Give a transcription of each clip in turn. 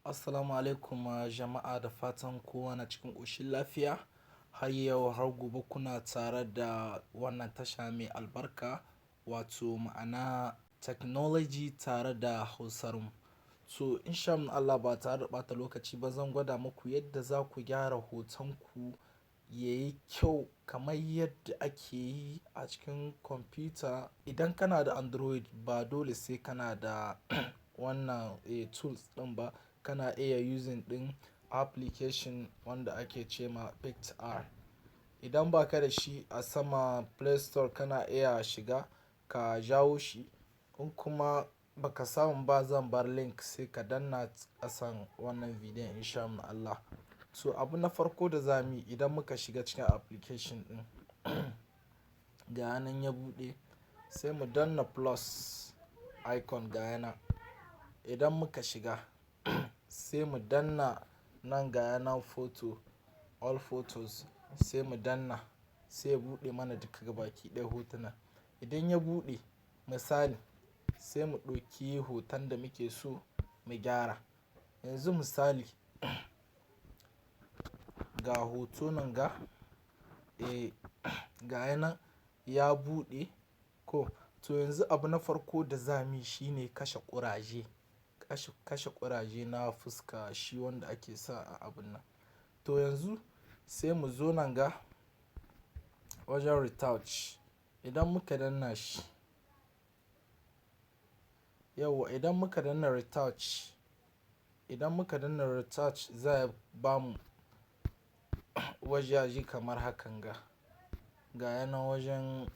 Assalamu alaikum jama'a, da fatan kowa na cikin ƙoshin lafiya. Har yau har gobe kuna tare da wannan tasha mai albarka, wato ma'ana technology tare da hausar mu. So insha Allah ba tare da ɓata lokaci ba zan gwada muku yadda za ku gyara hotonku yayi kyau kamar yadda ake yi a cikin kwamfuta. Idan kana da Android ba dole sai kana da wannan tools ɗin ba. Kana iya using ɗin application wanda ake ce ma PictR. Idan ba ka da shi a sama Play Store kana iya shiga ka jawo shi. In kuma ba ka samu ba zan bar link sai ka danna ƙasan wannan bidiyon insha Allah. So abu na farko da za mu yi idan muka shiga cikin application ɗin ga yanan ya buɗe, sai mu danna plus icon ga yana. Idan muka shiga sai mu danna nan ga yanan photo, all photos, sai mu danna sai ya buɗe mana duka gabaki ɗaya hotuna. Idan ya buɗe misali sai mu ɗauki hoton da muke so mu gyara. Yanzu misali ga hoto nan ga ga yana ya buɗe ko. To yanzu abu na farko da za mu yi shine kashe ƙuraje. Kashe ƙuraje na fuska, shi wanda ake sa a abun nan. To yanzu sai mu zo nan ga wajen retouch. Idan muka danna shi, yauwa idan muka danna retouch, idan muka danna retouch zai bamu wajaje kamar hakan ga. Ga yana wajen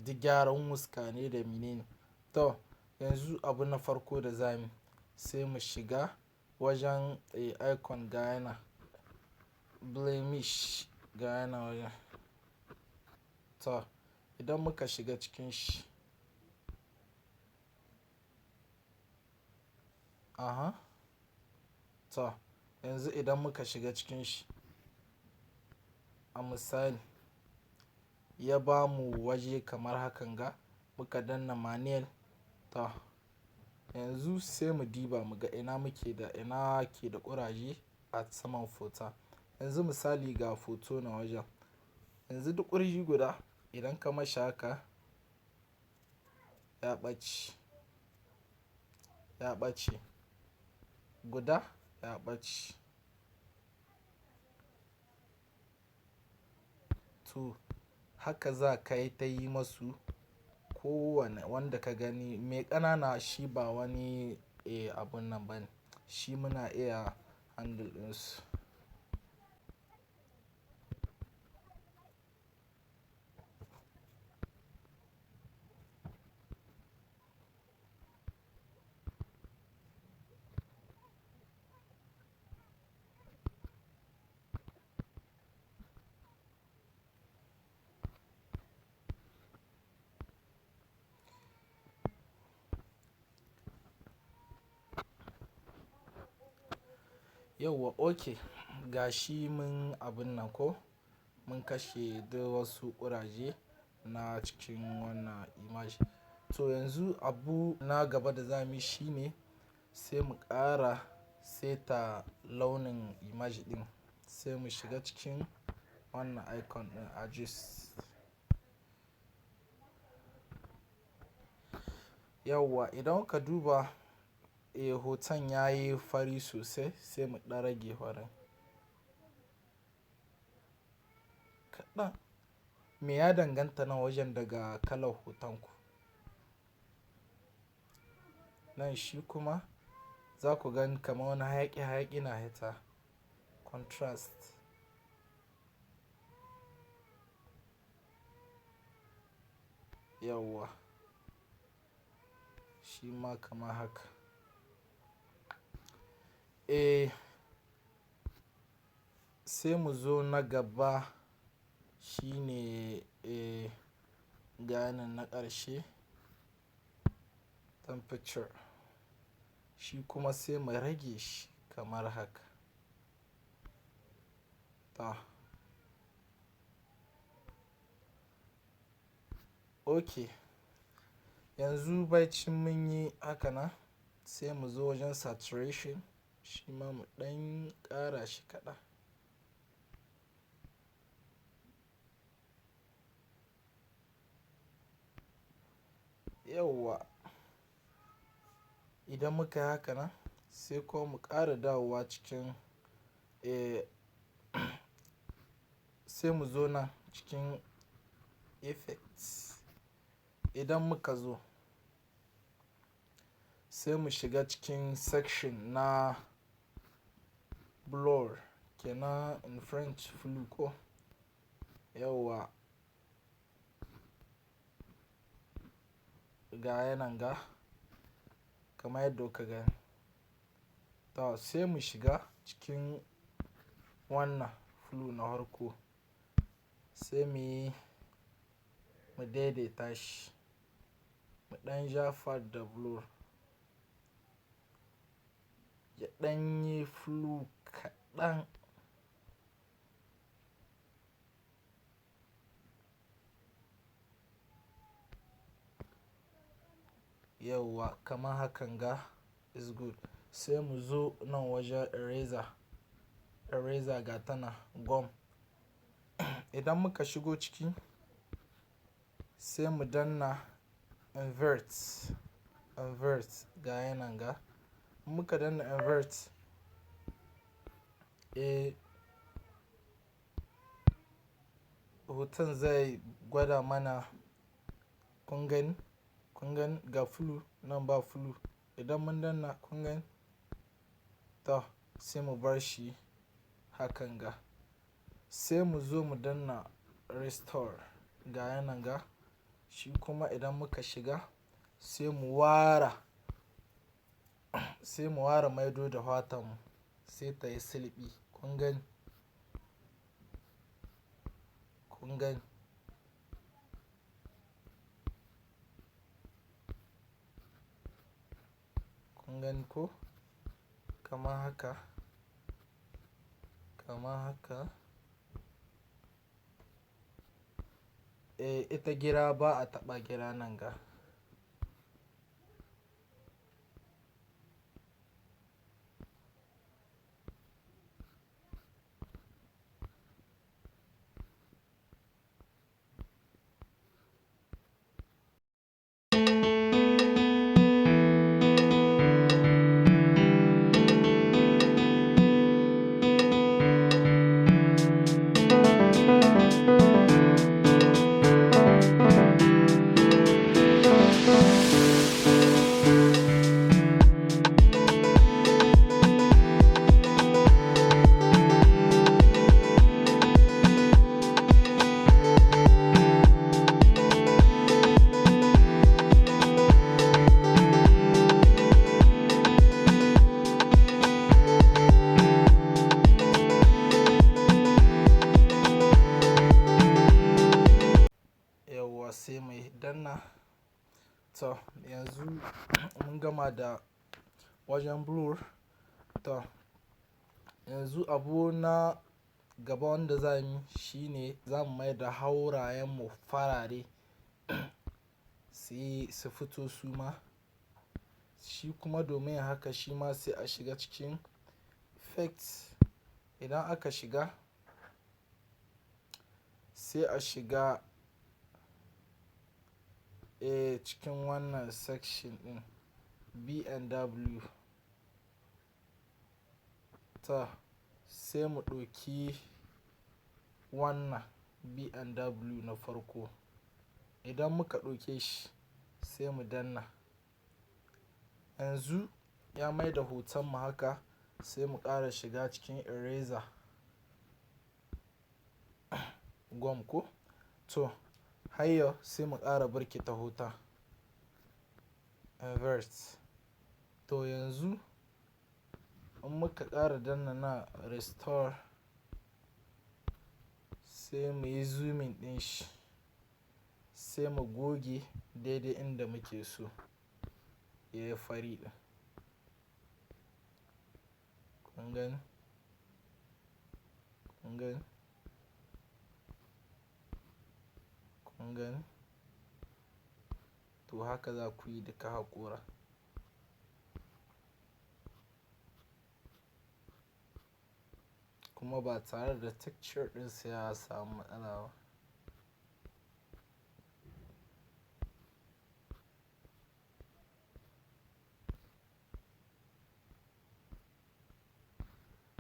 duk gyaran huska ne da mene ne. To yanzu abu na farko da za mu yi sai mu shiga wajen icon ga yana blemish ga yana wajen. To idan muka shiga cikin shi, aha. To yanzu idan muka shiga cikin shi a misali ya bamu waje kamar hakan ga, muka danna manual. To yanzu sai mu diba mu ga ina muke da ina ke da ƙuraje a saman foto. Yanzu misali ga foto na wajen. Yanzu duk ƙurji guda idan ka mashi haka ya ɓace, ya ɓace. Guda ya ɓace. To haka za ka yi ta yi masu kowane wanda ka gani. Mai ƙanana shi ba wani abun nan bane. Shi muna iya handle ɗinsu. Yauwa okay, ga shi mun abun nan ko mun kashe duk wasu ƙuraje na cikin wannan image. To yanzu abu na gaba da za mu yi shine sai mu ƙara seta launin image ɗin. Sai mu shiga cikin wannan icon ɗin adjust. Yauwa idan ka duba hoton yayi fari sosai sai mu ɗan rage farin kaɗan. Me ya danganta nan wajen daga kalar hotonku. Nan shi kuma za ku gani kamar wani hayaƙi hayaƙi na hita, contrast. Yauwa shi ma kamar haka. Sai mu zo na gaba shine ga yanan na ƙarshe temperature. Shi kuma sai mu rage shi kamar haka. To okay, yanzu bai cin mun yi haka nan sai mu zo wajen saturation. shi ma mu ɗan ƙara shi kaɗan. Yauwa idan muka yi haka nan sai kuma mu ƙara dawowa cikin sai mu zo nan cikin effects. Idan muka zo sai mu shiga cikin section na blur kenan in French flou ko. Yauwa ga yanan ga kamar yadda kuka gani. To sai mu shiga cikin wannan flou na farko sai mu daidaita shi, mu ɗan ja fat da blur ya ɗan yi flou kaɗan. Yauwa kamar hakan ga is good. Sai mu zo nan wajen eraser, eraser ga tana gum. Idan muka shigo ciki sai mu danna invert, invert ga yanan ga. Muka danna invert hoton zai gwada mana kun gani, kun gani ga flou nan ba flou. Idan mun danna kun gani to sai mu bar shi hakan ga. Sai mu zo mu danna restore ga yanan ga. Shi kuma idan muka shiga sai mu wara, sai mu wara maido da fatan mu sai ta yi sulɓi. Kun gani, kun gani. Kun gani ko? Kamar haka, kamar haka. Ita gira ba a taɓa gira nan ga. Sai mai danna. To yanzu mun gama da wajen blur. To yanzu abu na gaba wanda za mu yi shine za mu mai da haurayen mu farare sai su fito suma. Shi kuma domin haka shi ma sai a shiga cikin effects. Idan aka shiga sai a shiga cikin wannan section ɗin B&W. To sai mu ɗauki wannan B&W na farko. Idan muka ɗauke shi sai mu danna. Yanzu ya mai da hoton mu haka sai mu ƙara shiga cikin eraser gum ko. To har yau sai mu ƙara birkita hoton invert. To yanzu in muka ƙara danna na restore sai mu yi zooming ɗin shi sai mu goge daidai inda muke so ya yi fari ɗin. Kun gani, kun gani, kun gani. To haka za ku yi duka haƙora. kuma ba tare da texture ɗinsa ya samu matsala ba.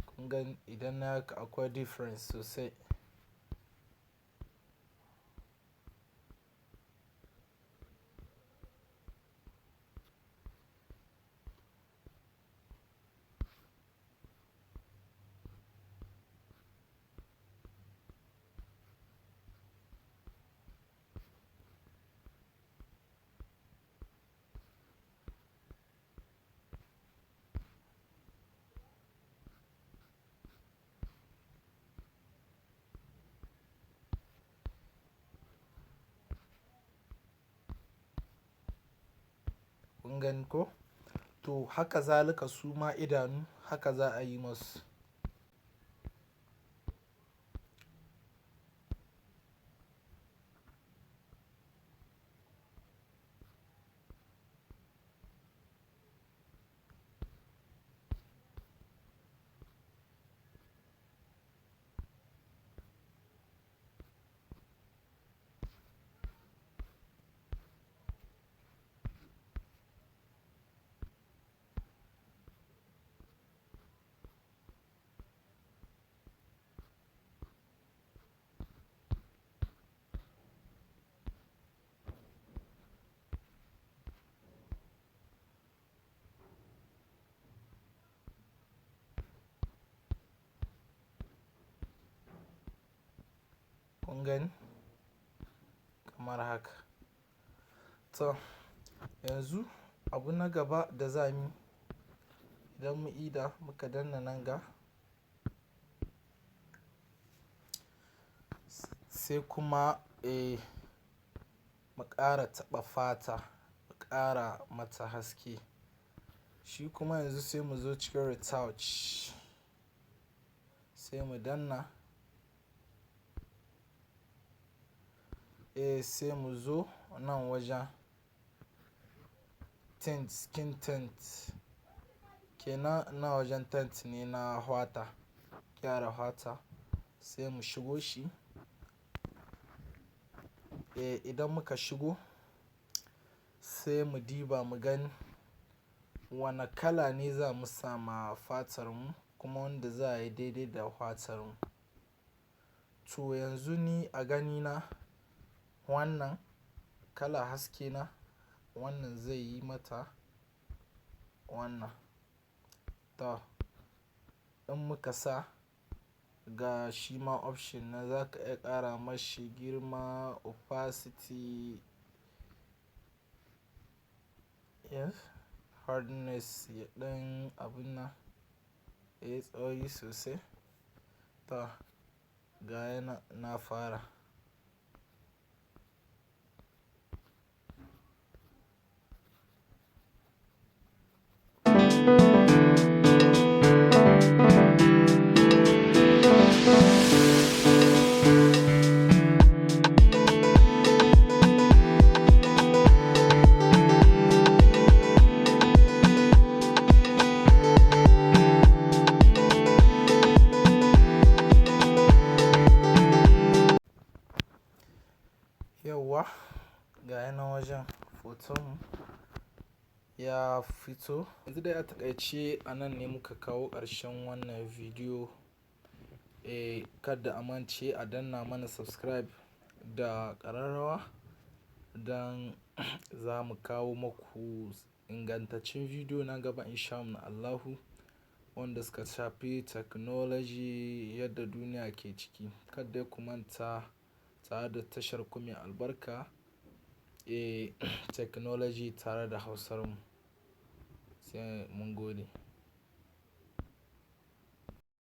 Kun gan idan na haka akwai difference sosai. Kun gani ko? To haka zalika su ma idanu haka za a yi masu. Kun gani? Kamar haka. To yanzu abu na gaba da za mu yi idan mu ida muka danna nan ga, sai kuma mu ƙara taɓa fata, mu ƙara mata haske. Shi kuma yanzu sai mu zo cikin retouch, sai mu danna. Sai mu zo nan wajen tint, skin tint. Kenan nan wajen tint ne na fata, gyara fata. Sai mu shigo shi. Idan muka shigo sai mu diba mu gani wane kala ne za mu sa ma fatar mu kuma wanda za a yi daidai da fatar mu. To yanzu ni a ganina wannan kala haske na wannan zai yi mata wannan. To in muka sa ga shi ma option na za ka iya ƙara mashi girma, opacity, yes, hardness ya ɗan abun nan, tsauri sosai. To ga yana na fara. Yauwa ga yana wajen hoton mu ya fito. Yanzu dai a taƙaice a nan ne muka kawo ƙarshen wannan bidiyo. Kada a mance a danna mana subscribe da ƙararrawa don za mu kawo maku ingantaccen bidiyo na gaba in sha Allahu, wanda suka shafi technology yadda duniya ke ciki. Kada ku manta tare da tashar ku mai albarka, technology tare da Hausar mu. Sai mun gode.